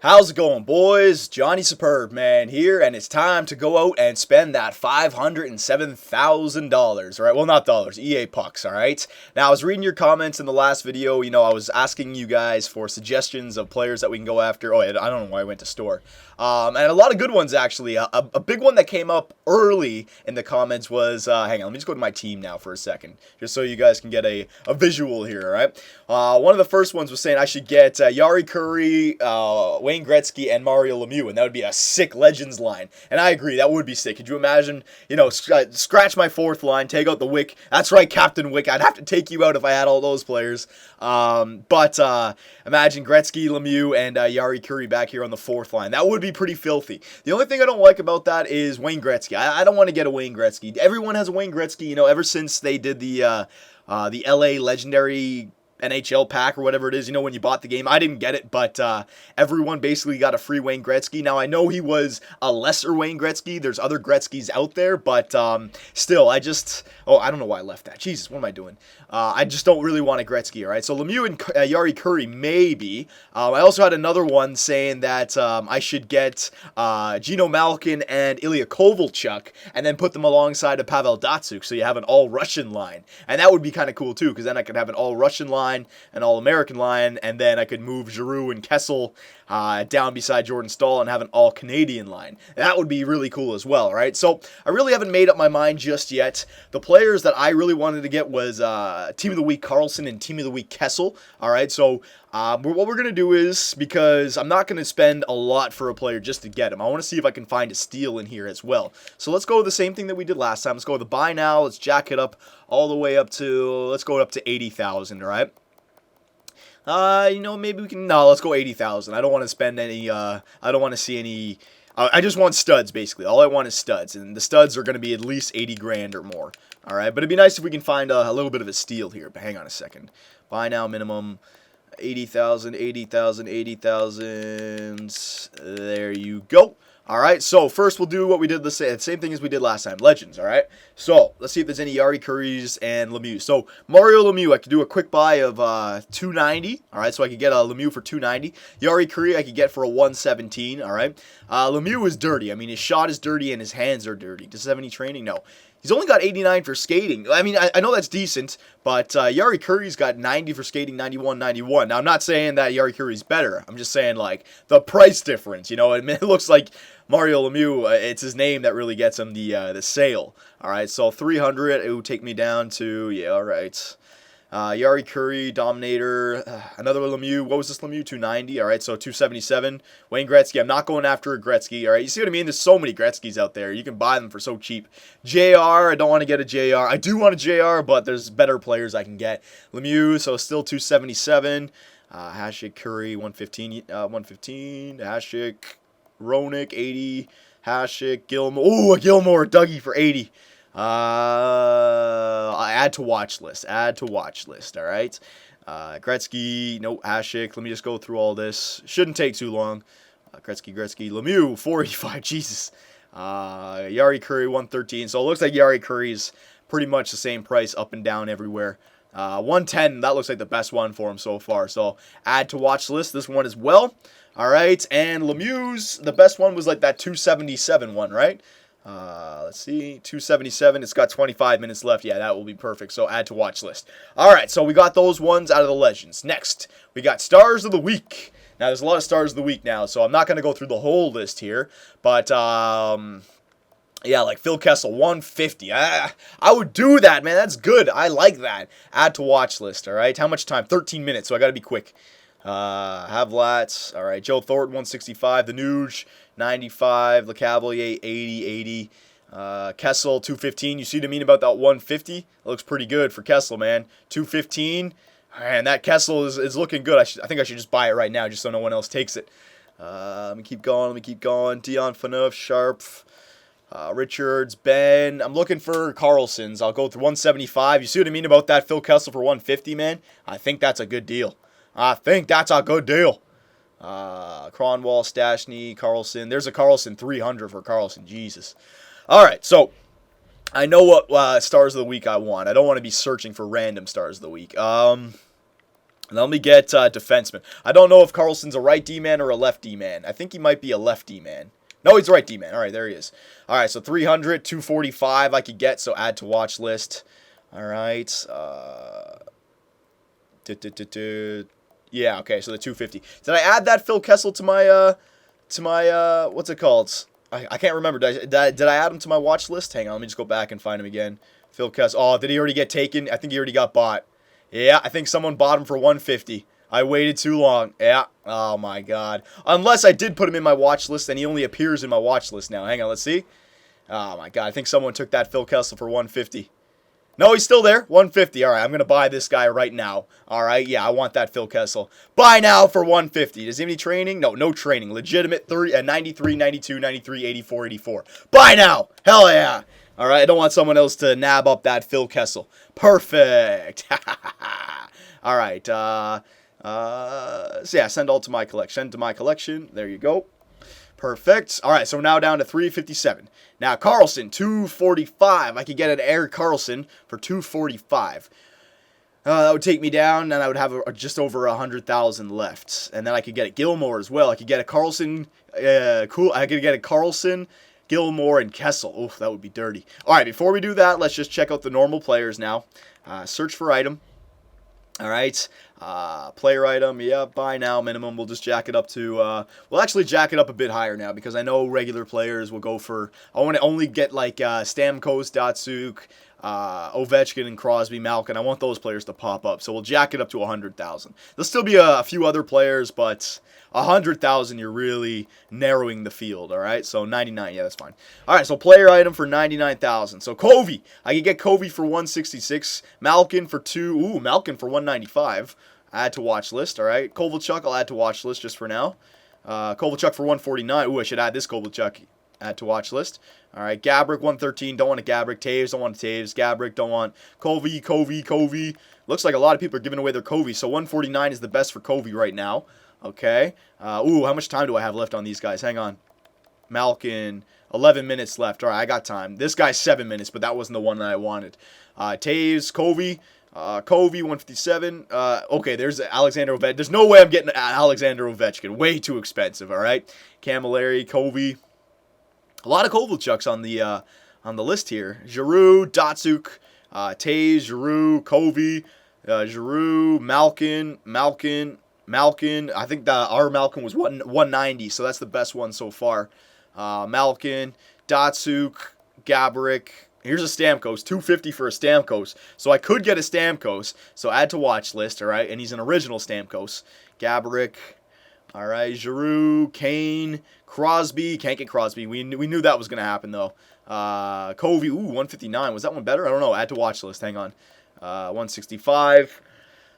How's it going, boys? Johnny Superb Man here, and it's time to go out and spend that $507,000, right? Well, not dollars, EA pucks, all right? Now, I was reading your comments in the last video. I was asking you guys for suggestions of players that we can go after. Oh, I don't know why I went to store. And a lot of good ones, actually. A big one that came up early in the comments was, hang on, let me just go to my team now for a second, just so you guys can get a visual here, all right? One of the first ones was saying I should get Yari Curry, Wayne Gretzky, and Mario Lemieux, and that would be a sick Legends line. And I agree, that would be sick. Could you imagine, scratch my fourth line, take out the Wick. That's right, Captain Wick. I'd have to take you out if I had all those players. But imagine Gretzky, Lemieux, and Yari Curry back here on the fourth line. That would be pretty filthy. The only thing I don't like about that is Wayne Gretzky. I don't want to get a Wayne Gretzky. Everyone has a Wayne Gretzky, ever since they did the LA Legendary NHL pack or whatever it is, when you bought the game. I didn't get it, but everyone basically got a free Wayne Gretzky. Now, I know he was a lesser Wayne Gretzky. There's other Gretzkys out there, but still, I don't know why I left that. Jesus, what am I doing? I just don't really want a Gretzky, all right? So Lemieux and Yari Curry, maybe. I also had another one saying that I should get Gino Malkin and Ilya Kovalchuk and then put them alongside of Pavel Datsyuk, so you have an all-Russian line. And that would be kind of cool, too, because then I could have an all-Russian line, an all-American line, and then I could move Giroux and Kessel down beside Jordan Staal and have an all-Canadian line. That would be really cool as well, right? So I really haven't made up my mind just yet. The players that I really wanted to get was Team of the Week Carlson and Team of the Week Kessel, all right? So what we're going to do is, because I'm not going to spend a lot for a player just to get him, I want to see if I can find a steal in here as well. So let's go with the same thing that we did last time. Let's go with the buy now. Let's jack it up all the way up to, let's go up to 80,000, all right? Maybe we can, no, let's go 80,000. I don't want to spend any, I don't want to see any, I just want studs, basically. All I want is studs, and the studs are going to be at least 80 grand or more, all right? But it'd be nice if we can find a little bit of a steal here, but hang on a second. Buy now minimum, 80,000, 80,000, 80,000, there you go. All right, so first we'll do what we did the same thing as we did last time, Legends, all right? So let's see if there's any Yari Currys and Lemieux. So Mario Lemieux, I could do a quick buy of 290, all right? So I could get a Lemieux for 290. Yari Curry I could get for a 117, all right? Lemieux is dirty. I mean, his shot is dirty and his hands are dirty. Does he have any training? No. He's only got 89 for skating. I mean, I know that's decent, but Yari Curry's got 90 for skating, 91, 91. Now, I'm not saying that Yari Curry's better. I'm just saying, the price difference, it looks like Mario Lemieux, it's his name that really gets him the sale. All right, so 300, it would take me down to, yeah, all right. Yari Curry, Dominator, another Lemieux. What was this Lemieux? 290. All right, so 277. Wayne Gretzky. I'm not going after a Gretzky. All right, you see what I mean? There's so many Gretzkys out there. You can buy them for so cheap. JR, I don't want to get a JR. I do want a JR, but there's better players I can get. Lemieux, so still 277. Hasek, Curry, 115. 115. Hasek, Roenick, 80. Hasek, Gilmore. Ooh, a Gilmore, Dougie for 80. Add to watch list. Add to watch list. All right. Gretzky. No. Hasek. Let me just go through all this. Shouldn't take too long. Gretzky. Lemieux. 485. Jesus. Yari Curry. 113. So it looks like Yari Curry's pretty much the same price up and down everywhere. 110. That looks like the best one for him so far. So add to watch list. This one as well. All right. And Lemieux's, the best one was like that 277 one, right? Let's see, 277. It's got 25 minutes left. Yeah, that will be perfect. So add to watch list. All right, so we got those ones out of the Legends. Next, we got Stars of the Week. Now, there's a lot of Stars of the Week now, so I'm not going to go through the whole list here. But, yeah, like Phil Kessel, 150. I would do that, man. That's good. I like that. Add to watch list, all right? How much time? 13 minutes, so I got to be quick. Havlat, all right. Joe Thornton, 165. The Nuge, 95. LeCavalier, 80. Kessel, 215. You see what I mean about that 150? It looks pretty good for Kessel, man. 215. Man, that Kessel is looking good. I think I should just buy it right now just so no one else takes it. Let me keep going. Dion Phaneuf, Sharp, Richards, Ben. I'm looking for Carlsons. I'll go through 175. You see what I mean about that Phil Kessel for 150, man? I think that's a good deal. Cronwall, Stashny, Carlson. There's a Carlson 300 for Carlson. Jesus. All right, so I know what Stars of the Week I want. I don't want to be searching for random Stars of the Week. Let me get defenseman. I don't know if Carlson's a right D-man or a left D-man. I think he might be a left D-man. No, he's a right D-man. All right, there he is. All right, so 300, 245 I could get, so add to watch list. All right. Yeah, okay, so the 250. Did I add that Phil Kessel to my, what's it called? I can't remember. Did I add him to my watch list? Hang on, let me just go back and find him again. Phil Kessel. Oh, did he already get taken? I think he already got bought. Yeah, I think someone bought him for 150. I waited too long. Yeah. Oh, my God. Unless I did put him in my watch list, and he only appears in my watch list now. Hang on, let's see. Oh, my God. I think someone took that Phil Kessel for 150. No, he's still there. 150. All right, I'm going to buy this guy right now. All right, yeah, I want that Phil Kessel. Buy now for 150. Does he have any training? No, no training. Legitimate 93, 92, 93, 84, 84. Buy now. Hell yeah. All right, I don't want someone else to nab up that Phil Kessel. Perfect. All right. So yeah, send all to my collection. Send to my collection. There you go. Perfect. All right, so we're now down to 357. Now, Carlson, 245. I could get an Eric Carlson for 245. That would take me down, and I would have just over 100,000 left. And then I could get a Gilmore as well. I could get a Carlson. Cool. I could get a Carlson, Gilmore, and Kessel. Oof, that would be dirty. All right, before we do that, let's just check out the normal players now. Search for item. All right, player item, yeah, buy now, minimum. We'll just jack it up to, we'll actually jack it up a bit higher now because I know regular players will go for, I want to only get like Stamkos, Datsuk, Ovechkin, and Crosby, Malkin. I want those players to pop up, so we'll jack it up to 100,000. There'll still be a few other players, but 100,000, you're really narrowing the field, all right? So 99, yeah, that's fine. All right, so player item for 99,000. So Covey, I could get Covey for 166. Malkin for Malkin for 195. Add to watch list, all right? Kovalchuk, I'll add to watch list just for now. Kovalchuk for 149. Ooh, I should add this Kovalchuk. Add to watch list. All right, Gabrick 113. Don't want a Gabrick. Taves, don't want a Taves. Gabrick, don't want Covey. Looks like a lot of people are giving away their Covey, so 149 is the best for Covey right now. Okay. How much time do I have left on these guys? Hang on. Malkin, 11 minutes left. All right, I got time. This guy's 7 minutes, but that wasn't the one that I wanted. Taves, Covey, 157. Okay, there's Alexander Ovechkin. There's no way I'm getting Alexander Ovechkin. Way too expensive, all right? Camilleri, Covey. A lot of Kovalchuks on the list here. Giroux, Datsuk, Taves, Giroux, Covey, Giroux, Malkin. I think our Malkin was 190, so that's the best one so far. Malkin, Datsuk, Gabrick. Here's a Stamkos, 250 for a Stamkos. So I could get a Stamkos. So add to watch list, all right? And he's an original Stamkos. Gabrick, all right. Giroux, Kane, Crosby. Can't get Crosby. We knew that was going to happen, though. Covey, 159. Was that one better? I don't know. Add to watch list. Hang on. 165.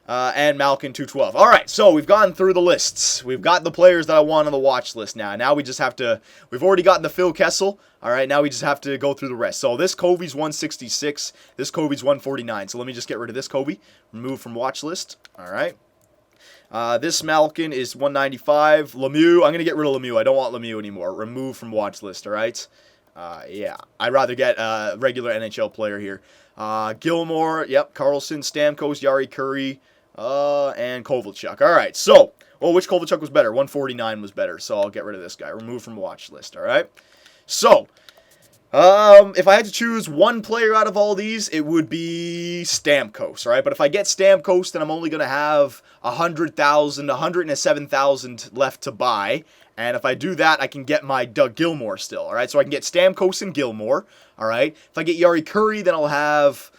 And Malkin 212. All right, so we've gone through the lists. We've got the players that I want on the watch list now. Now we just have to, we've already gotten the Phil Kessel. All right, now we just have to go through the rest. So this Covey's 166. This Covey's 149. So let me just get rid of this Covey. Remove from watch list. All right. This Malkin is 195. Lemieux, I'm going to get rid of Lemieux. I don't want Lemieux anymore. Remove from watch list, all right? Yeah, I'd rather get a regular NHL player here. Gilmore, yep, Carlson, Stamkos, Yari Curry, and Kovalchuk. All right, so, well, which Kovalchuk was better? 149 was better, so I'll get rid of this guy. Remove from watch list, all right? So, if I had to choose one player out of all these, it would be Stamkos, all right? But if I get Stamkos, then I'm only going to have 107,000 left to buy. And if I do that, I can get my Doug Gilmore still, all right? So I can get Stamkos and Gilmore, all right? If I get Yari Curry, then I'll have,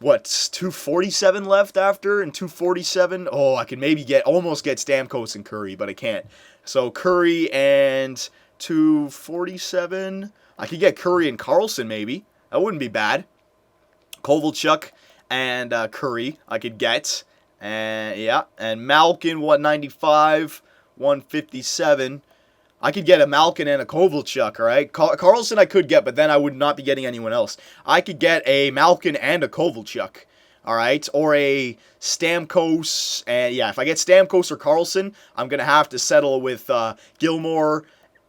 what, 247 left after? And 247, oh, I can maybe almost get Stamkos and Curry, but I can't. So Curry and 247. I could get Curry and Carlson, maybe. That wouldn't be bad. Kovalchuk and Curry, I could get. And, yeah, and Malkin, 195. 157. I could get a Malkin and a Kovalchuk, all right? Carlson I could get, but then I would not be getting anyone else. I could get a Malkin and a Kovalchuk, all right? Or a Stamkos. And, yeah, if I get Stamkos or Carlson, I'm going to have to settle with Gilmore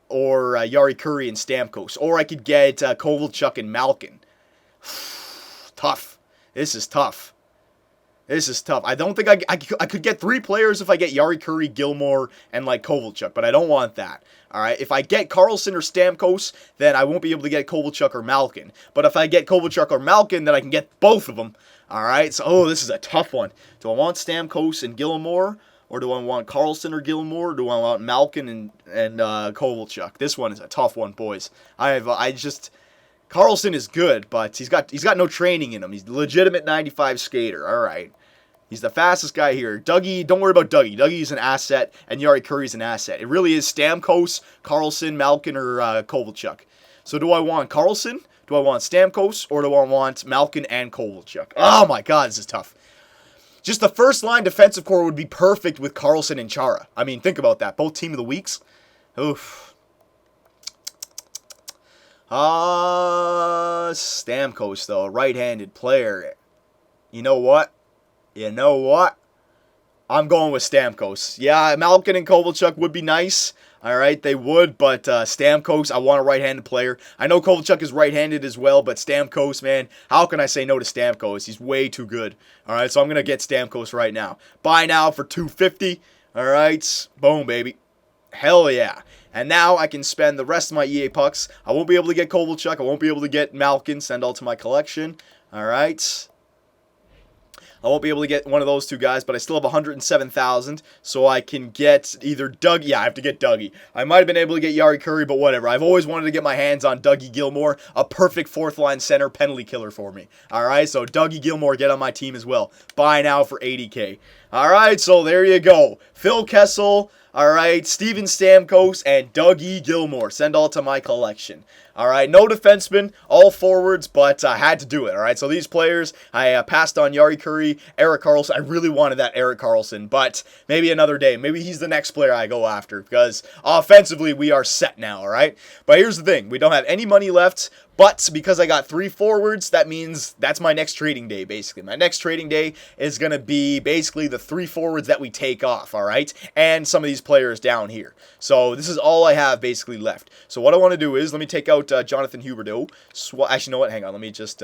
or Yari Curry and Stamkos. Or I could get Kovalchuk and Malkin. Tough. This is tough. This is tough. I don't think I could get 3 players if I get Jari Kurri, Gilmore, and like Kovalchuk, but I don't want that. All right, if I get Karlsson or Stamkos, then I won't be able to get Kovalchuk or Malkin. But if I get Kovalchuk or Malkin, then I can get both of them. All right, so this is a tough one. Do I want Stamkos and Gilmore, or do I want Karlsson or Gilmore? Or do I want Malkin and Kovalchuk? This one is a tough one, boys. Karlsson is good, but he's got no training in him. He's a legitimate 95 skater. All right. He's the fastest guy here. Dougie, don't worry about Dougie. Dougie's an asset, and Jari Kurri's an asset. It really is Stamkos, Karlsson, Malkin, or Kovalchuk. So do I want Karlsson? Do I want Stamkos? Or do I want Malkin and Kovalchuk? Oh my god, this is tough. Just the first line defensive core would be perfect with Karlsson and Chara. I mean, think about that. Both team of the weeks. Oof. Stamkos, though. Right-handed player. You know what? I'm going with Stamkos. Yeah, Malkin and Kovalchuk would be nice. All right, they would, but Stamkos, I want a right-handed player. I know Kovalchuk is right-handed as well, but Stamkos, man, how can I say no to Stamkos? He's way too good. All right, so I'm going to get Stamkos right now. Buy now for $250. All right, boom, baby. Hell yeah. And now I can spend the rest of my EA pucks. I won't be able to get Kovalchuk. I won't be able to get Malkin. Send all to my collection. All right. I won't be able to get one of those 2 guys, but I still have 107,000, so I can get either Dougie. Yeah, I have to get Dougie. I might have been able to get Jari Kurri, but whatever. I've always wanted to get my hands on Dougie Gilmore, a perfect 4th-line center penalty killer for me. All right, so Dougie Gilmore, get on my team as well. Buy now for $80K. All right, so there you go. Phil Kessel, all right, Steven Stamkos, and Dougie Gilmore. Send all to my collection. All right, no defensemen, all forwards, but I had to do it. All right, so these players, I passed on Jari Kurri, Erik Karlsson. I really wanted that Erik Karlsson, but maybe another day. Maybe he's the next player I go after, because offensively we are set now. All right, but here's the thing: we don't have any money left. But because I got 3 forwards, that means that's my next trading day, basically. My next trading day is going to be basically the 3 forwards that we take off, all right? And some of these players down here. So this is all I have basically left. So what I want to do is, let me take out Jonathan Huberdeau. Actually, you know what? Hang on. Let me just...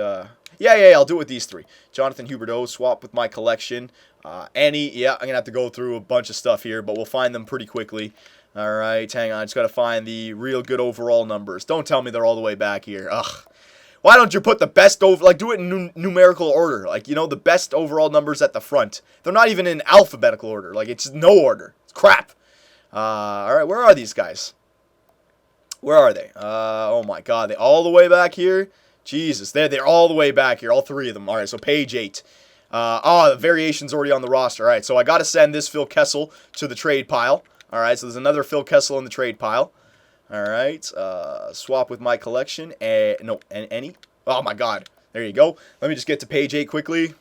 Yeah, I'll do it with these 3. Jonathan Huberdeau, swap with my collection. I'm going to have to go through a bunch of stuff here, but we'll find them pretty quickly. All right, hang on. I just got to find the real good overall numbers. Don't tell me they're all the way back here. Ugh. Why don't you put the best over... Like, do it in numerical order. Like, you know, the best overall numbers at the front. They're not even in alphabetical order. Like, it's no order. It's crap. All right, where are these guys? Where are they? Oh, my God. They all the way back here? Jesus, they're all the way back here. All 3 of them. All right, so page 8. The variation's already on the roster. All right, so I got to send this Phil Kessel to the trade pile. All right, so there's another Phil Kessel in the trade pile. All right, swap with my collection. Any? Oh, my God. There you go. Let me just get to page 8 quickly.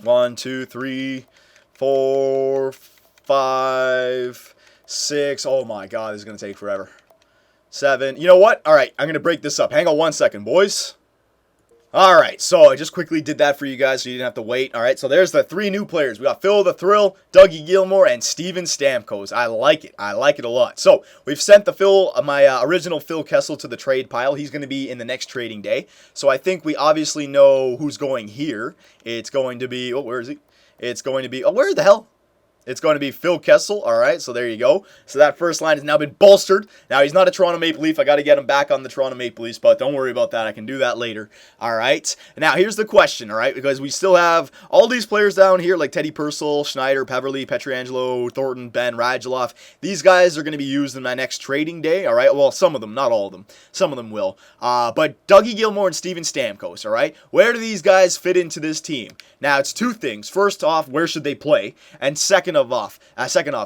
1, 2, 3, 4, 5, 6. Oh, my God, this is going to take forever. 7. You know what? All right, I'm going to break this up. Hang on 1 second, boys. All right, so I just quickly did that for you guys so you didn't have to wait. All right, so there's the 3 new players. We got Phil the Thrill, Dougie Gilmore, and Steven Stamkos. I like it. I like it a lot. So we've sent the my original Phil Kessel to the trade pile. He's going to be in the next trading day. So I think we obviously know who's going here. It's going to be, where is he? It's going to be, where the hell? It's going to be Phil Kessel. All right, so there you go. So that first line has now been bolstered. Now, he's not a Toronto Maple Leaf. I got to get him back on the Toronto Maple Leafs, but don't worry about that. I can do that later. All right. Now, here's the question, all right, because we still have all these players down here like Teddy Purcell, Schneider, Peverly, Pietrangelo, Thornton, Ben, Radulov. These guys are going to be used in my next trading day, all right? Well, some of them, not all of them. Some of them will. But Dougie Gilmore and Steven Stamkos, all right? Where do these guys fit into this team? Now, it's 2 things. First off, where should they play? And second off,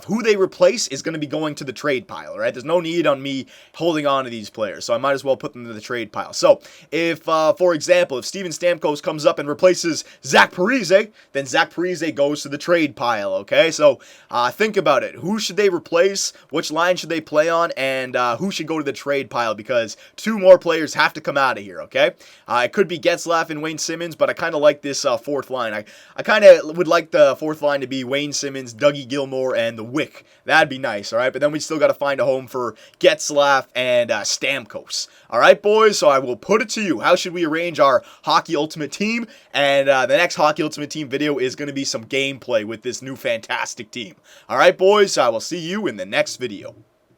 who they replace is going to be going to the trade pile, all right? There's no need on me holding on to these players, so I might as well put them to the trade pile. So, if, for example, if Steven Stamkos comes up and replaces Zach Parise, then Zach Parise goes to the trade pile, okay? So, think about it. Who should they replace? Which line should they play on? And who should go to the trade pile? Because 2 more players have to come out of here, okay? It could be Getzlaf and Wayne Simmons, but I kind of like this 4th line. I kind of would like the 4th line to be Wayne Simmons, as Dougie Gilmour and the Wick. That'd be nice, all right? But then we still got to find a home for Getzlaf and Stamkos. All right, boys, so I will put it to you. How should we arrange our Hockey Ultimate Team? And the next Hockey Ultimate Team video is going to be some gameplay with this new fantastic team. All right, boys, I will see you in the next video.